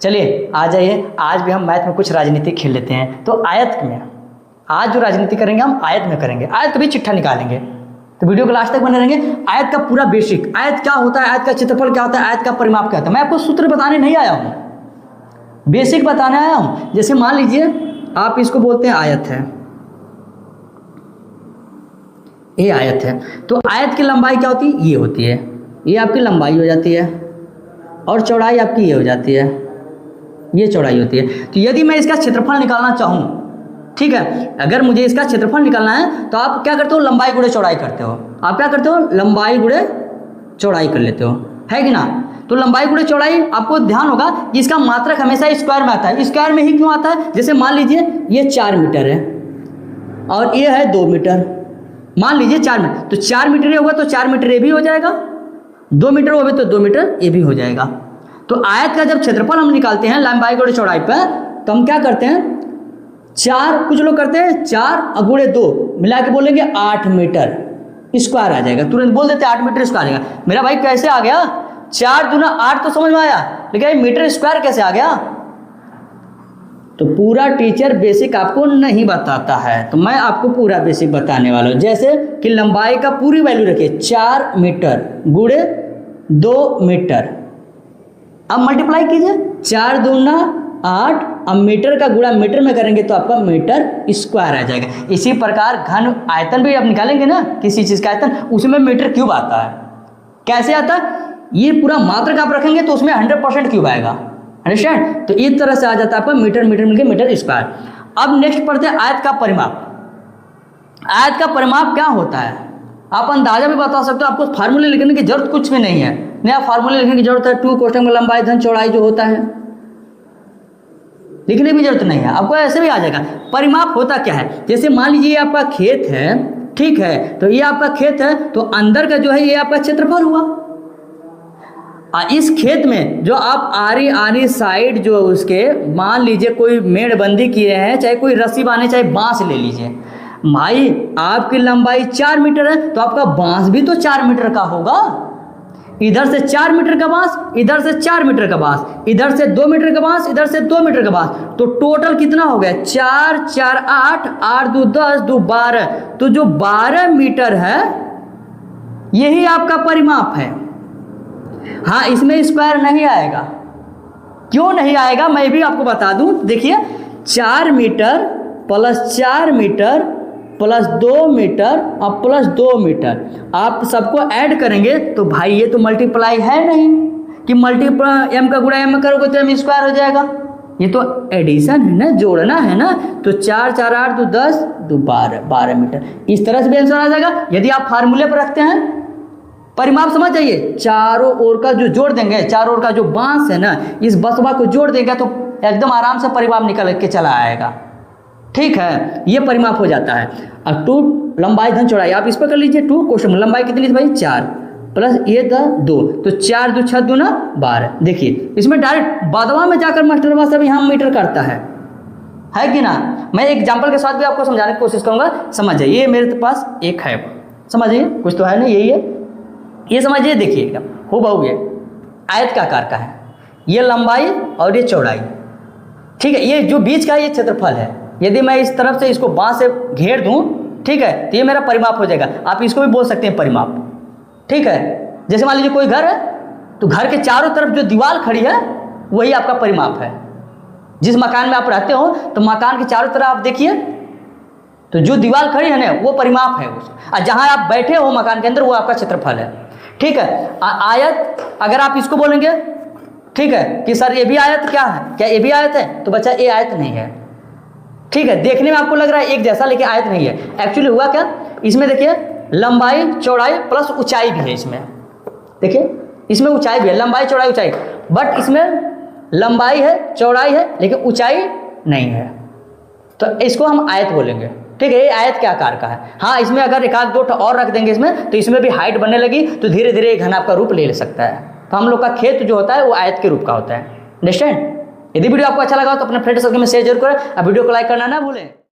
चलिए आ जाइए, आज भी हम मैथ में कुछ राजनीति खेल लेते हैं। तो आयत में आज जो राजनीति करेंगे हम आयत में करेंगे, आयत का भी चिट्ठा निकालेंगे। तो वीडियो को लास्ट तक बने रहेंगे। आयत का पूरा बेसिक, आयत क्या होता है, आयत का क्षेत्रफल क्या होता है, आयत का परिमाप क्या होता है, मैं आपको सूत्र बताने नहीं आया हूँ, बेसिक बताने आया हूँ। जैसे मान लीजिए आप इसको बोलते हैं आयत है, ये आयत है, तो आयत की लंबाई क्या होती है, ये होती है, ये आपकी लंबाई हो जाती है और चौड़ाई आपकी ये हो जाती है, ये चौड़ाई होती है। तो यदि मैं इसका क्षेत्रफल निकालना चाहूँ, ठीक है, अगर मुझे इसका क्षेत्रफल निकालना है तो आप क्या करते हो, लंबाई गुणे चौड़ाई करते हो। आप क्या करते हो, लंबाई गुणे चौड़ाई कर लेते हो, है कि ना। तो लंबाई गुणे चौड़ाई, आपको ध्यान होगा कि इसका मात्रक हमेशा स्क्वायर में आता है। स्क्वायर में ही क्यों आता है, जैसे मान लीजिए ये 4 मीटर है और ये है 2 मीटर, मान लीजिए 4 मीटर, तो 4 मीटर ये होगा तो 4 मीटर ये भी हो जाएगा, 2 मीटर होगा तो 2 मीटर ये भी हो जाएगा। तो आयत का जब क्षेत्रफल हम निकालते हैं लंबाई गुणे चौड़ाई पर, तो हम क्या करते हैं, 4, कुछ लोग करते हैं 4 गुणे 2 मिला के बोलेंगे 8 मीटर स्क्वायर आ जाएगा, तुरंत बोल देते 8 मीटर स्क्वायर आएगा। मेरा भाई कैसे आ गया, 4 दूना 8 तो समझ में आया, लेकिन मीटर स्क्वायर कैसे आ गया। तो पूरा टीचर बेसिक आपको नहीं बताता है, तो मैं आपको पूरा बेसिक बताने वाला हूँ। जैसे कि लंबाई का पूरी वैल्यू रखिए 4 मीटर गुणे 2 मीटर, अब मल्टीप्लाई कीजिए, 4 दूना 8, अब मीटर का गुणा मीटर में करेंगे तो आपका मीटर स्क्वायर आ जाएगा। इसी प्रकार घन आयतन भी आप निकालेंगे ना, किसी चीज़ का आयतन, उसमें मीटर क्यूब आता है। कैसे आता है, ये पूरा मात्रक आप रखेंगे तो उसमें 100% क्यूब आएगा, अंडरस्टैंड। तो इस तरह से आ जाता है आपका मीटर मीटर मिलकर मीटर स्क्वायर। अब नेक्स्ट पढ़ते हैं आयत का परिमाप। आयत का परिमाप क्या होता है, आप अंदाजा भी बता सकते हो, आपको फार्मूले लिखने की जरूरत कुछ भी नहीं है, नया फार्मूले लिखने की जरूरत है। 2 कोष्ठक में लंबाई धन चौड़ाई जो होता है, लिखने की जरूरत नहीं है, आपको ऐसे भी आ जाएगा। परिमाप होता क्या है, जैसे मान लीजिए ये आपका खेत है, ठीक है, तो ये आपका खेत है, तो अंदर का जो है ये आपका क्षेत्रफल हुआ। इस खेत में जो आप आरी साइड जो उसके मान लीजिए कोई मेड़बंदी किए हैं, चाहे कोई रस्सी बांधे, चाहे बांस ले लीजिए, भाई आपकी लंबाई 4 मीटर है तो आपका बांस भी तो 4 मीटर का होगा। इधर से 4 मीटर का बांस, इधर से 4 मीटर का बांस, इधर से 2 मीटर का बांस, इधर से 2 मीटर का बांस, तो टोटल कितना हो गया, 4 4 8, 8 2 10, 2 12, तो जो 12 मीटर है यही आपका परिमाप है। हाँ, इसमें स्क्वायर नहीं आएगा, क्यों नहीं आएगा मैं भी आपको बता दूं। देखिए 4 metre plus 4 metre plus 2 metre और प्लस 2 मीटर, आप सबको ऐड करेंगे तो भाई ये तो मल्टीप्लाई है नहीं कि मल्टीप्लाई m का गुणा m करोगे तो m स्क्वायर हो जाएगा, ये तो एडिशन है ना, जोड़ना है ना। तो 4 4 8 2 10 2 12, 12 मीटर, इस तरह से भी आंसर आ जाएगा। यदि आप फार्मूले पर रखते हैं परिमाप, समझ जाइए, चारों ओर का जो जोड़ देंगे, चारों ओर का जो बांस है ना, इस बसवा को जोड़ देगा तो एकदम आराम से परिमाप निकल के चला आएगा, ठीक है, ये परिमाप हो जाता है। अब 2 लंबाई धन चौड़ाई आप इस पर कर लीजिए, 2 क्वेश्चन लंबाई कितनी थी भाई 4 प्लस ये 2, तो 4 2 6 2 12। देखिए इसमें डायरेक्ट बदवा में जाकर मास्टर सब यहाँ मीटर करता है कि ना। मैं एग्जाम्पल के साथ भी आपको समझाने की कोशिश करूंगा, समझ जाइए। ये मेरे पास एक है, समझिए, कुछ तो है ना, यही है, ये समझिए। देखिए हो बहु ये आयत का आकार का है, ये लंबाई और ये चौड़ाई, ठीक है, ये जो बीच का ये क्षेत्रफल है। यदि मैं इस तरफ से इसको बांस से घेर दूं, ठीक है, तो ये मेरा परिमाप हो जाएगा। आप इसको भी बोल सकते हैं परिमाप, ठीक है। जैसे मान लीजिए कोई घर है, तो घर के चारों तरफ जो दीवार खड़ी है वही आपका परिमाप है। जिस मकान में आप रहते हो तो मकान के चारों तरफ आप देखिए, तो जो दीवार खड़ी है ना वो परिमाप है उसका, और जहां आप बैठे हो मकान के अंदर वो आपका क्षेत्रफल है, ठीक है। आयत अगर आप इसको बोलेंगे, ठीक है, कि सर ये भी आयत क्या है, क्या ये भी आयत है, तो बच्चा ये आयत नहीं है, ठीक है। देखने में आपको लग रहा है एक जैसा, लेकिन आयत नहीं है। एक्चुअली हुआ क्या, इसमें देखिए लंबाई चौड़ाई प्लस ऊंचाई भी है, इसमें देखिए, इसमें ऊंचाई भी है, लंबाई चौड़ाई ऊंचाई, बट इसमें लंबाई है चौड़ाई है लेकिन ऊंचाई नहीं है, तो इसको हम आयत बोलेंगे, ठीक है। ये आयत के आकार का है। हाँ, इसमें अगर एक आध 2 और रख देंगे इसमें, तो इसमें भी हाइट बनने लगी तो धीरे धीरे घन आपका रूप ले सकता है। तो हम लोग का खेत जो होता है वो आयत के रूप का होता है, अंडरस्टैंड। यदि वीडियो आपको अच्छा लगा तो अपने फ्रेंड सर्कल में शेयर जरूर करें और वीडियो को लाइक करना ना भूलें।